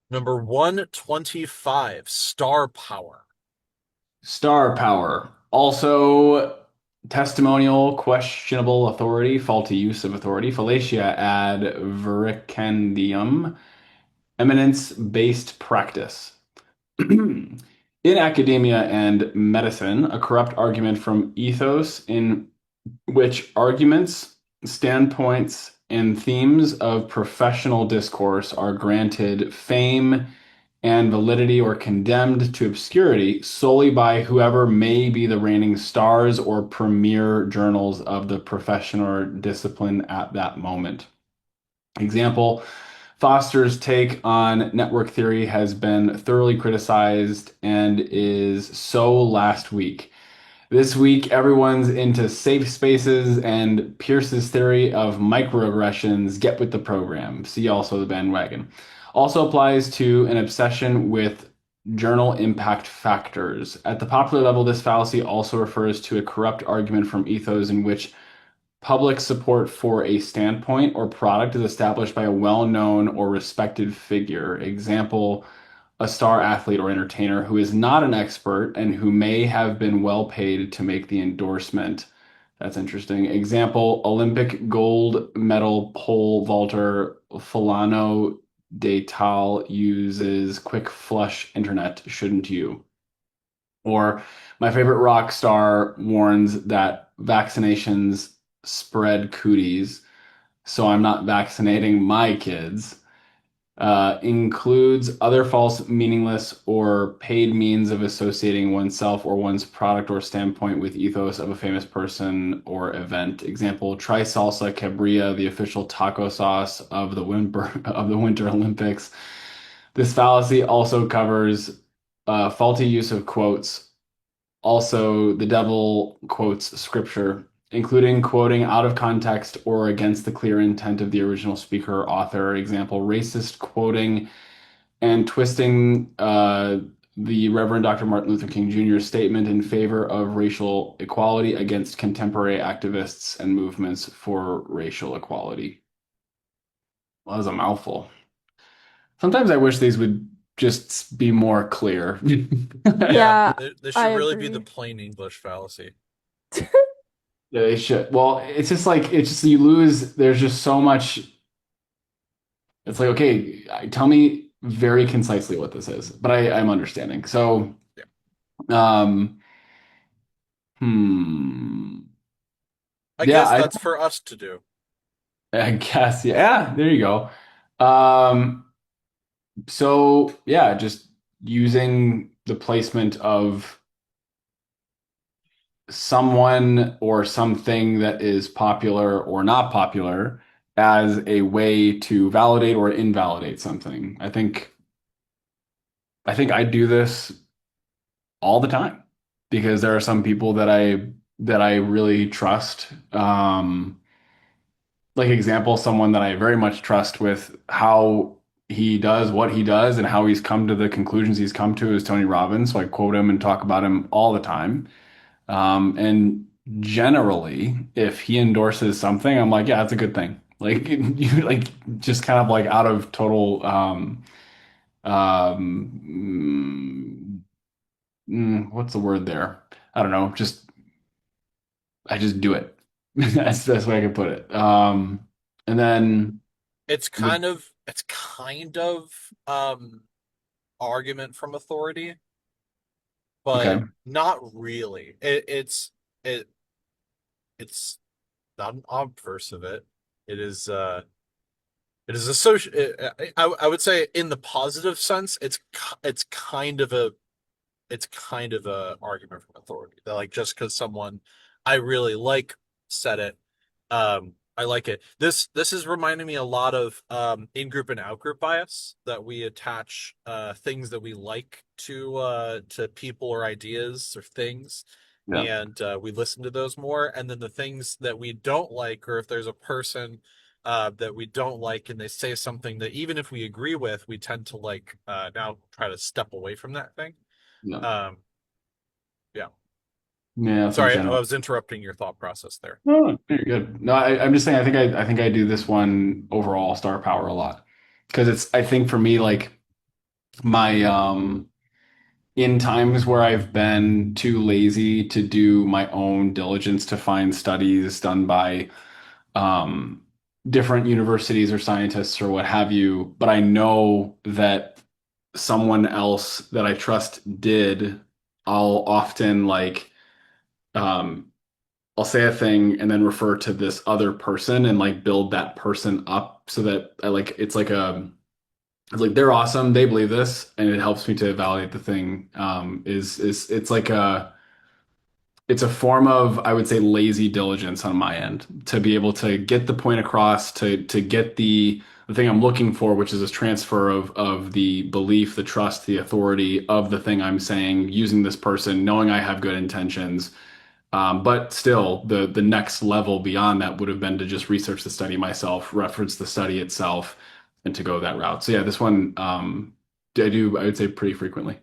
Number 125, star power. Star power. Also, testimonial, questionable authority, faulty use of authority. Fallacia ad vericandium, eminence-based practice. In academia and medicine, a corrupt argument from ethos in which arguments, standpoints, and themes of professional discourse are granted fame and validity or condemned to obscurity solely by whoever may be the reigning stars or premier journals of the profession or discipline at that moment. Example, Foster's take on network theory has been thoroughly criticized and is so last week. This week, everyone's into safe spaces and Pierce's theory of microaggressions. Get with the program. See also the bandwagon. Also applies to an obsession with journal impact factors. At the popular level, this fallacy also refers to a corrupt argument from ethos in which public support for a standpoint or product is established by a well-known or respected figure. Example, a star athlete or entertainer who is not an expert and who may have been well paid to make the endorsement. That's interesting. Example, Olympic gold medal pole vaulter Fulano de Tal uses quick flush internet, shouldn't you? Or my favorite rock star warns that vaccinations spread cooties, so I'm not vaccinating my kids. Includes other false, meaningless, or paid means of associating oneself or one's product or standpoint with ethos of a famous person or event. Example, try salsa cabrilla, the official taco sauce of the Winter Olympics. This fallacy also covers faulty use of quotes. Also, the devil quotes scripture, including quoting out of context or against the clear intent of the original speaker or author. Example, racist quoting and twisting the Reverend Dr. Martin Luther King Jr.'s statement in favor of racial equality against contemporary activists and movements for racial equality. Well, that was a mouthful. Sometimes I wish these would just be more clear. Yeah, Yeah, this I should really be the agree. plain English fallacy. Yeah, they should. Well, it's just like it's just you lose. There's just so much. It's like, okay, tell me very concisely what this is, but I'm understanding. So, Yeah. um, hmm, I yeah, guess that's for us to do. I guess, yeah, there you go. Um, so yeah, just using the placement of someone or something that is popular or not popular as a way to validate or invalidate something. I think I do this all the time because there are some people that I really trust. Like example, someone that I very much trust with how he does what he does and how he's come to the conclusions he's come to is Tony Robbins. So I quote him and talk about him all the time. And generally, if he endorses something, I'm like, yeah, that's a good thing. Like you like just kind of like out of total um what's the word there? I don't know. I just do it. That's the best way I can put it. And then with It's kind of argument from authority, but okay, not really. It it's not an obverse of it. It is it is a social. I would say in the positive sense, it's kind of a argument from authority that like just because someone I really like said it, I like it. This is reminding me a lot of in group and out group bias that we attach things that we like to people or ideas or things, yeah, and we listen to those more, and then the things that we don't like, or if there's a person that we don't like and they say something that even if we agree with, we tend to like now try to step away from that thing. no, um yeah. yeah, that's a Sorry, I general. was interrupting your thought process there. No, you're good. No, I'm just saying. I think I do this one overall star power a lot because it's. I think for me, like. my in times where I've been too lazy to do my own diligence to find studies done by um, different universities or scientists or what have you, but I know that someone else that I trust did, I'll often um, I'll say a thing and then refer to this other person and like build that person up so that I like it's like they're awesome, they believe this, and it helps me to validate the thing. Is it's like it's a form of, I would say, lazy diligence on my end to be able to get the point across, to get the thing I'm looking for, which is this transfer of the belief, the trust, the authority of the thing I'm saying, using this person, knowing I have good intentions. But still, the next level beyond that would have been to just research the study myself, reference the study itself, and to go that route. So yeah, this one I would say pretty frequently.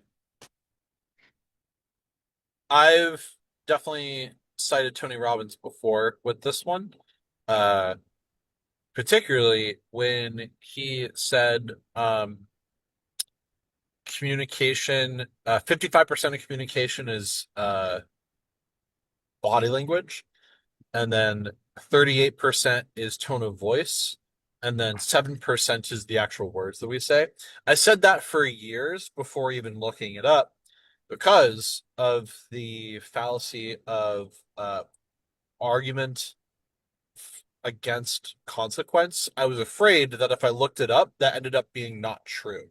I've definitely cited Tony Robbins before with this one, uh, particularly when he said communication, 55% of communication is body language, and then 38% is tone of voice, and then 7% is the actual words that we say. I said that for years before even looking it up because of the fallacy of argument against consequence. I was afraid that if I looked it up, that ended up being not true.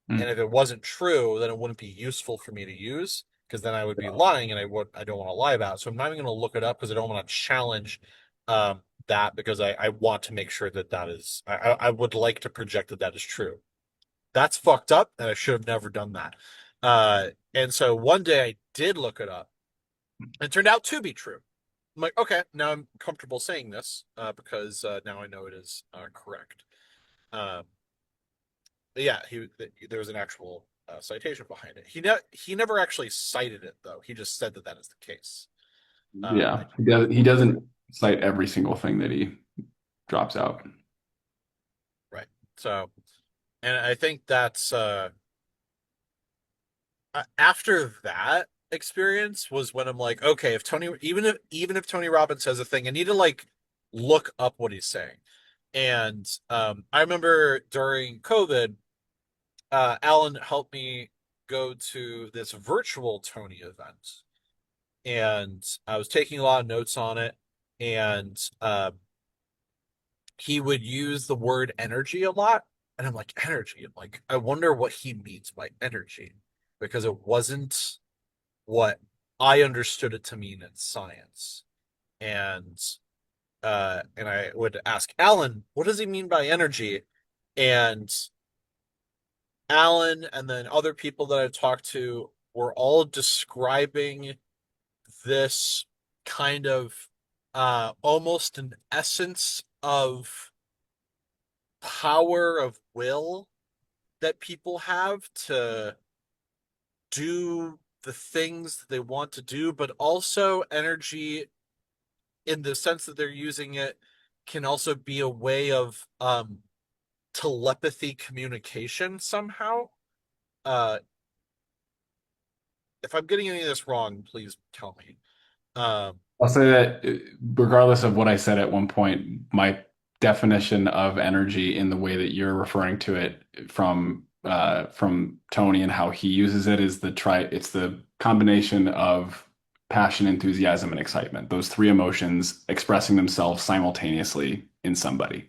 And Mm. if it wasn't true, then it wouldn't be useful for me to use because then I would be lying, and I don't want to lie about it. So I'm not even going to look it up because I don't want to challenge that because I want to make sure that that is I would like to project that that is true. That's fucked up, and I should have never done that. And so one day I did look it up. It turned out to be true. I'm like, okay, now I'm comfortable saying this because now I know it is correct. Um, yeah, there was an actual citation behind it. He never actually cited it though. He just said that that is the case. I Yeah, he quoted it doesn't cite every single thing that he drops out. right. So, and I think that's after that experience was when I'm like, okay, if Tony, even if Tony Robbins says a thing, I need to like look up what he's saying. And I remember during COVID, Alan helped me go to this virtual Tony event, and I was taking a lot of notes on it. And he would use the word energy a lot, and I'm like, energy. I'm like, I wonder what he means by energy, because it wasn't what I understood it to mean in science. And I would ask Alan, what does he mean by energy? And Alan and then other people that I've talked to were all describing this kind of almost an essence of power of will that people have to do the things that they want to do, but also energy in the sense that they're using it can also be a way of telepathy communication somehow. Uh, if I'm getting any of this wrong, please tell me. Um, I'll say that regardless of what I said at one point, my definition of energy in the way that you're referring to it from Tony and how he uses it is it's the combination of passion, enthusiasm, and excitement. Those three emotions expressing themselves simultaneously in somebody.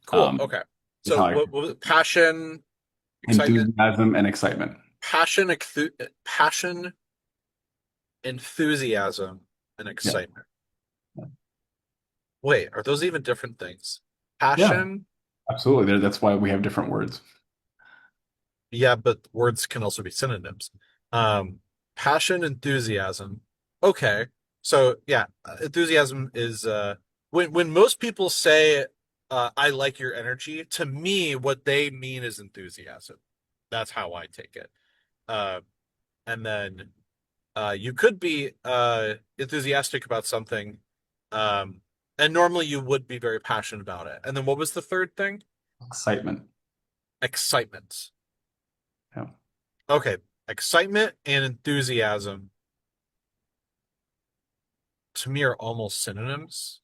cool. Um, Okay. is So how I what was it? Passion, excitement, enthusiasm and excitement. passion, passion, enthusiasm, and Yeah. excitement. Wait, are those even different things? Yeah, Passion, absolutely. That's why we have different words. yeah, but words can also be synonyms. Um, passion, enthusiasm. Okay. So yeah, enthusiasm is when most people say I like your energy, to me what they mean is enthusiasm. That's how I take it. Uh, and then you could be enthusiastic about something, um, and normally you would be very passionate about it. And then what was the third thing? Excitement. Excitement. Okay, excitement and enthusiasm to me are almost synonyms.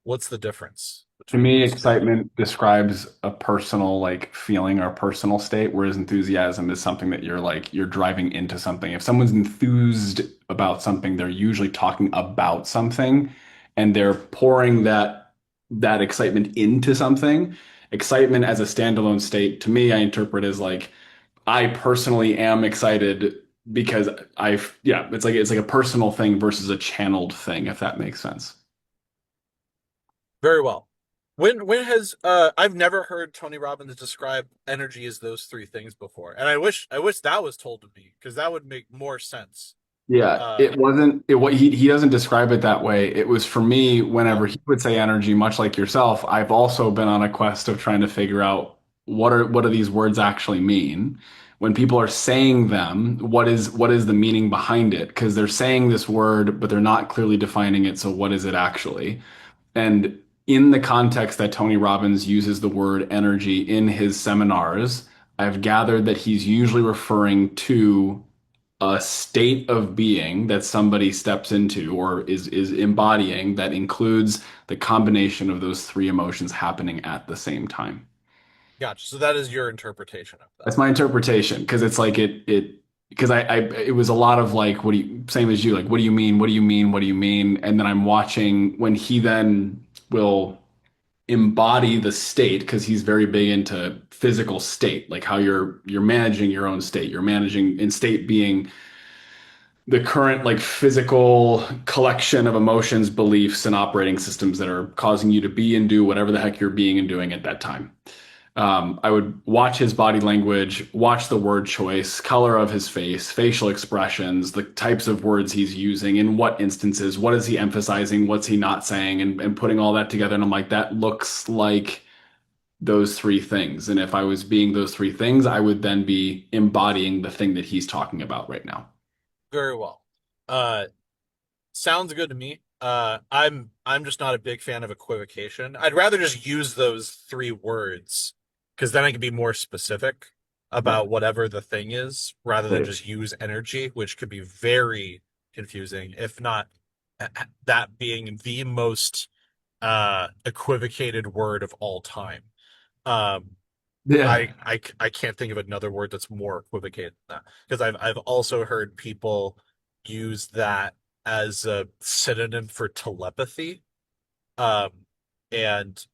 What's the difference To between me, those two? excitement describes a personal like feeling or personal state, whereas enthusiasm is something that you're driving into something. If someone's enthused about something, they're usually talking about something and they're pouring that excitement into something. Excitement as a standalone state, to me, I interpret as like I personally am excited because yeah, it's like a personal thing versus a channeled thing, if that makes sense. Very well. When has I've never heard Tony Robbins describe energy as those three things before. And I wish that was told to me because that would make more sense. Yeah, Uh it wasn't it what he doesn't describe it that way. It was for me whenever oh, he would say energy, much like yourself, I've also been on a quest of trying to figure out what do these words actually mean? When people are saying them, what is the meaning behind it? Because they're saying this word, but they're not clearly defining it, so what is it actually? And in the context that Tony Robbins uses the word energy in his seminars, I've gathered that he's usually referring to a state of being that somebody steps into or is embodying that includes the combination of those three emotions happening at the same time. gotcha. So that is your interpretation of that. That's my interpretation because it's like it because I it was a lot of like what do you same as you like what do you mean what do you mean what do you mean and then I'm watching when he then will embody the state because he's very big into physical state like how you're managing your own state you're managing in state being the current like physical collection of emotions, beliefs, and operating systems that are causing you to be and do whatever the heck you're being and doing at that time. I would watch his body language, watch the word choice, color of his face, facial expressions, the types of words he's using, in what instances, what is he emphasizing, what's he not saying, and putting all that together. And I'm like, that looks like those three things. And if I was being those three things, I would then be embodying the thing that he's talking about right now. Very well. Uh Sounds good to me. I'm just not a big fan of equivocation. I'd rather just use those three words because then I can be more specific Right. about whatever the thing is rather than Right. just use energy, which could be very confusing, if not that being the most equivocated word of all time. Um, Yeah. I can't think of another word that's more equivocated than that because I've also heard people use that as a synonym for telepathy. Um, and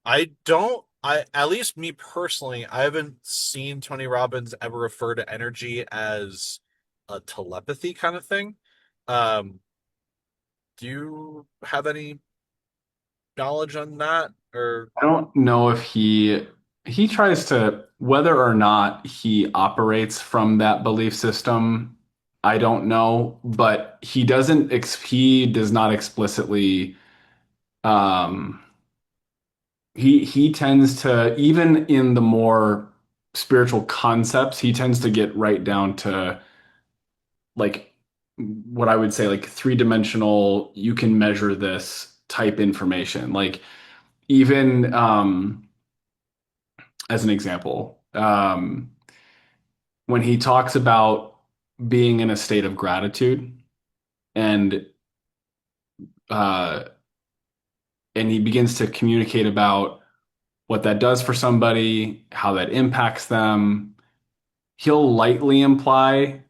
I don't I at least me personally, I haven't seen Tony Robbins ever refer to energy as a telepathy kind of thing. Um, do you have any knowledge on that or I don't know if he tries to whether or not he operates from that belief system. I don't know, but he does not explicitly um he tends to even in the more spiritual concepts, he tends to get right down to like what I would say like three-dimensional you can measure this type information. Like even as an example, when he talks about being in a state of gratitude and uh, and he begins to communicate about what that does for somebody, how that impacts them, he'll lightly imply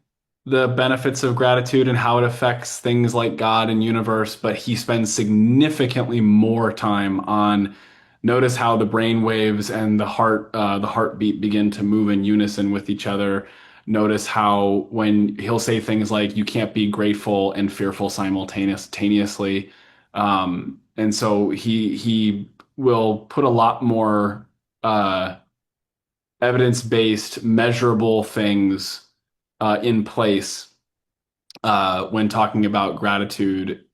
the benefits of gratitude and how it affects things like God and universe, but he spends significantly more time on notice how the brain waves and the heartbeat begin to move in unison with each other. Notice how when he'll say things like you can't be grateful and fearful simultaneously. And so he will put a lot more evidence-based, measurable things in place when talking about gratitude,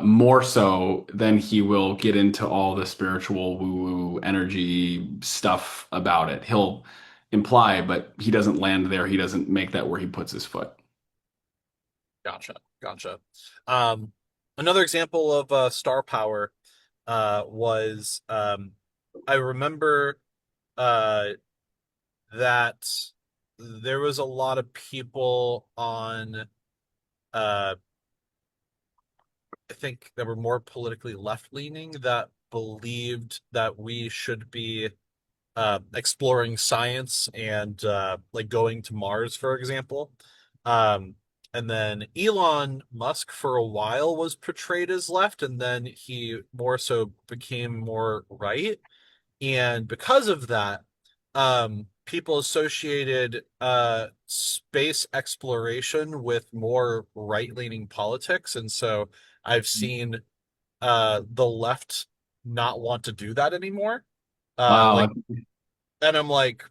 more so than he will get into all the spiritual woo-woo energy stuff about it. He'll imply, but he doesn't land there. He doesn't make that where he puts his foot. gotcha, gotcha. Um, Another example of star power was I remember uh that there was a lot of people on uh I think that were more politically left leaning that believed that we should be exploring science and like going to Mars, for example. Um, and then Elon Musk for a while was portrayed as left, and then he more so became more right. And because of that, people associated space exploration with more right-leaning politics. And so I've seen the left not want to do that anymore. Wow. Like, and I'm like,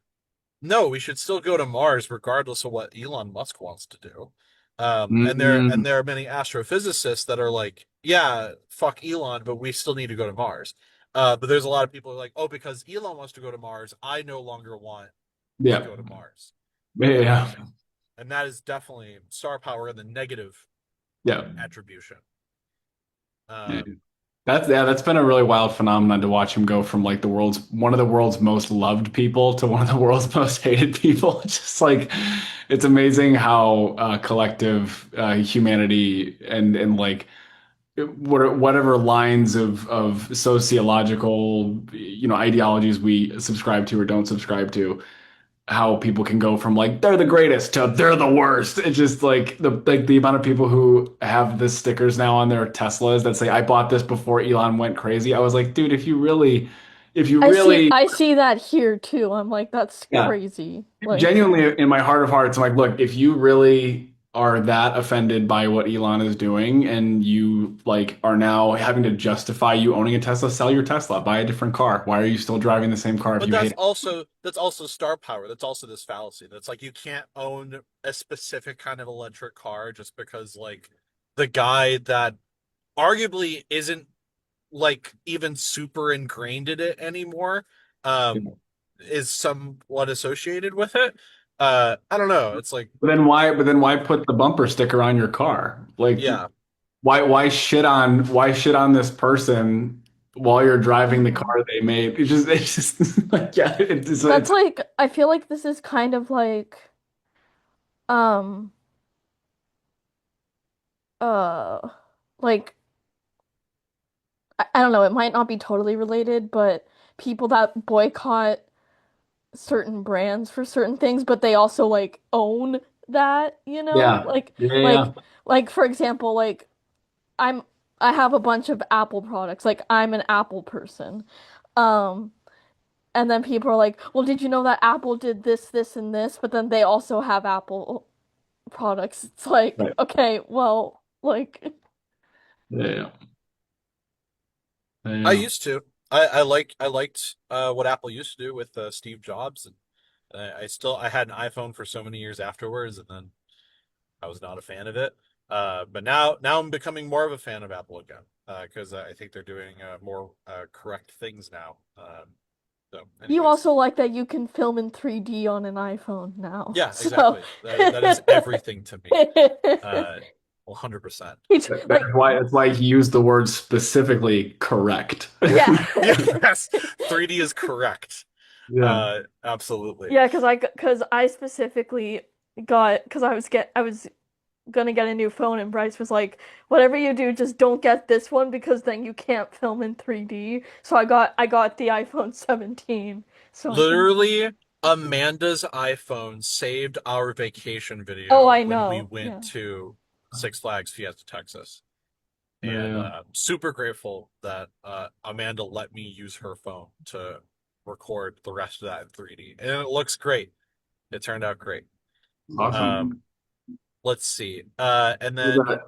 no, we should still go to Mars regardless of what Elon Musk wants to do. And Mm, there are many astrophysicists that are like, yeah, fuck Elon, but we still need to go to Mars. But there's a lot of people who are like, oh, because Elon wants to go to Mars, I no longer want to yeah. go to Mars. Yeah. Um, and that is definitely star power in the negative Yeah. attribution. Yeah. Um, That's been a really wild phenomenon to watch him go from like the world's one of the world's most loved people to one of the world's most hated people. It's just like it's amazing how collective humanity and like whatever lines of sociological ideologies we subscribe to or don't subscribe to, how people can go from like they're the greatest to they're the worst. It's just like the amount of people who have the stickers now on their Teslas that say I bought this before Elon went crazy. I was like, dude, if you really I see that here too. I'm like, that's yeah, crazy. Like, genuinely in my heart of hearts, I'm like, look, if you really are that offended by what Elon is doing and you like are now having to justify you owning a Tesla, sell your Tesla, buy a different car. Why are you still driving the same car if but you hate it? that's also star power. That's also this fallacy. That's like you can't own a specific kind of electric car just because like the guy that arguably isn't like even super ingrained in it anymore um is somewhat associated with it. I don't know. It's like But then why put the bumper sticker on your car? Like yeah. why shit on this person while you're driving the mhm. car they made? It's just like yeah, That's it's like, I feel like this is kind of like, um, uh, like, I don't know, it might not be totally related, but people that boycott certain brands for certain things, but they also like own that, you know? yeah. Yeah, yeah. Like for example, like I'm I have a bunch of Apple products. Like I'm an Apple person. Um, and then people are like, "Well, did you know that Apple did this, this, and this?" But then they also have Apple products. It's like, Right. okay, well, like Yeah, yeah. I Yeah. used to. I liked what Apple used to do with Steve Jobs, and I had an iPhone for so many years afterwards, and then I was not a fan of it. But now I'm becoming more of a fan of Apple again because I think they're doing more correct things now. So, you anyways, also like that you can film in 3D on an iPhone now. yeah, So exactly. That is everything to me. Uh, 100%. it's That's like why he used the word specifically correct. yeah. Yes, 3D is correct. Yeah. Absolutely. Yeah, because I specifically got because I was gonna get a new phone and Bryce was like, whatever you do, just don't get this one because then you can't film in 3D. So I got the iPhone 17 so I can. Literally, Amanda's iPhone saved our vacation Oh, video I when we know. went Yeah. to Six Flags Fiesta, Texas. And Yeah. super grateful that Amanda let me use her phone to record the rest of that in 3D. And it looks great. It turned out great. Um, Awesome. let's see. And then The,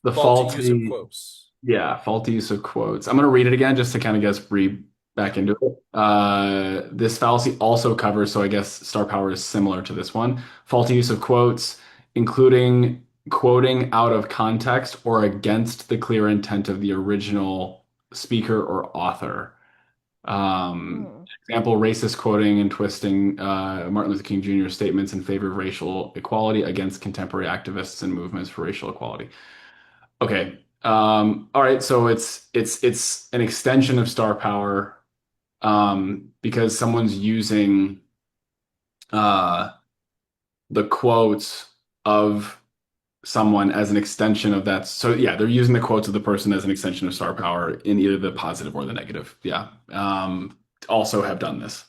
the faulty use of faulty quotes. Yeah, faulty use of quotes. I'm going to read it again just to kind of get us breathe back into it. This fallacy also covers, so I guess star power is similar to this one. Faulty use of quotes, including quoting out of context or against the clear intent of the original speaker or author. Hmm. Example, racist quoting and twisting Martin Luther King Jr.'s statements in favor of racial equality against contemporary activists and movements for racial equality. Okay. All right. So it's an extension of star power because someone's using uh the quotes of someone as an extension of that. So yeah, they're using the quotes of the person as an extension of star power in either the positive or the negative. Yeah. Also have done this.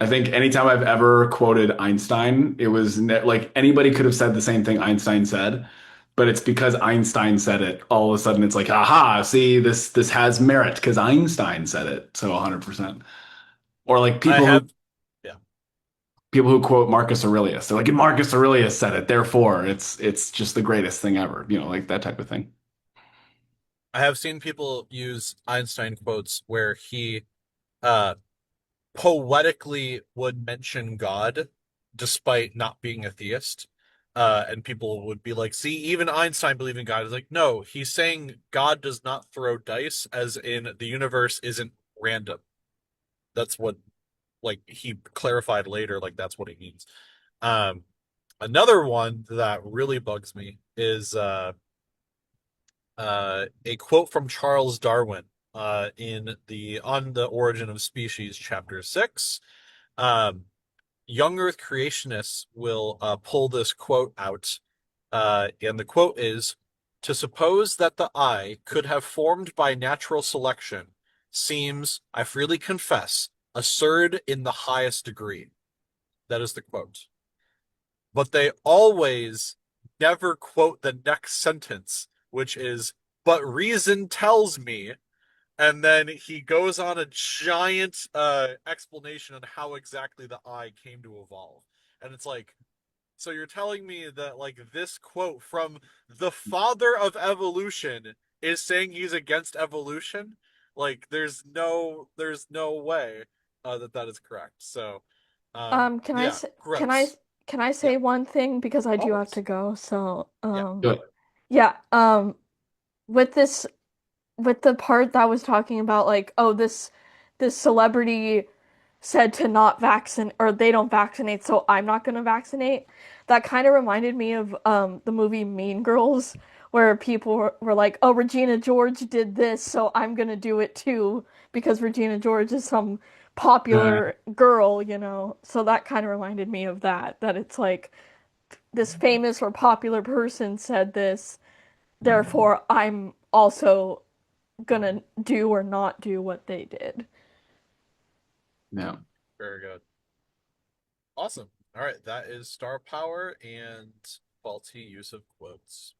I think anytime I've ever quoted Einstein, it was like anybody could have said the same thing Einstein said, but it's because Einstein said it. All of a sudden, it's like, aha, see, this has merit because Einstein said it. So 100%. Or like I have, yeah, people who quote Marcus Aurelius, they're like, Marcus Aurelius said it, therefore it's just the greatest thing ever. Like that type of thing. I have seen people use Einstein quotes where he uh poetically would mention God despite not being a theist. And people would be like, see, even Einstein believed in God. Is like, no, he's saying God does not throw dice, as in the universe isn't random. That's what, like, he clarified later, like, that's what he means. Um, Another one that really bugs me is a quote from Charles Darwin in the On the Origin of Species, chapter 6. Um, Young Earth creationists will pull this quote out, and the quote is, "To suppose that the eye could have formed by natural selection seems, I freely confess, absurd in the highest degree." That is the quote. But they always never quote the next sentence, which is, "But reason tells me," and then he goes on a giant explanation on how exactly the eye came to evolve. And it's like, so you're telling me that, like, this quote from the father of evolution is saying he's against evolution? Like, there's no way that is correct. So Can I yeah, s- gross. can I Yeah, say one thing because I do have always. to go. So, Yeah. Do it. yeah, with this with the part that was talking about like, oh, this celebrity said to not vaccinate or they don't vaccinate, so I'm not gonna vaccinate. That kind of reminded me of the movie Mean Girls, where people were like, "Oh, Regina George did this, so I'm gonna do it too," because Regina George is some Uh, popular girl, you know. So that kind of reminded me of that, that it's like this famous or popular person said this, therefore I'm also gonna do or not do what they did. yeah. Very good. Awesome. All right, that is star power and faulty use of quotes.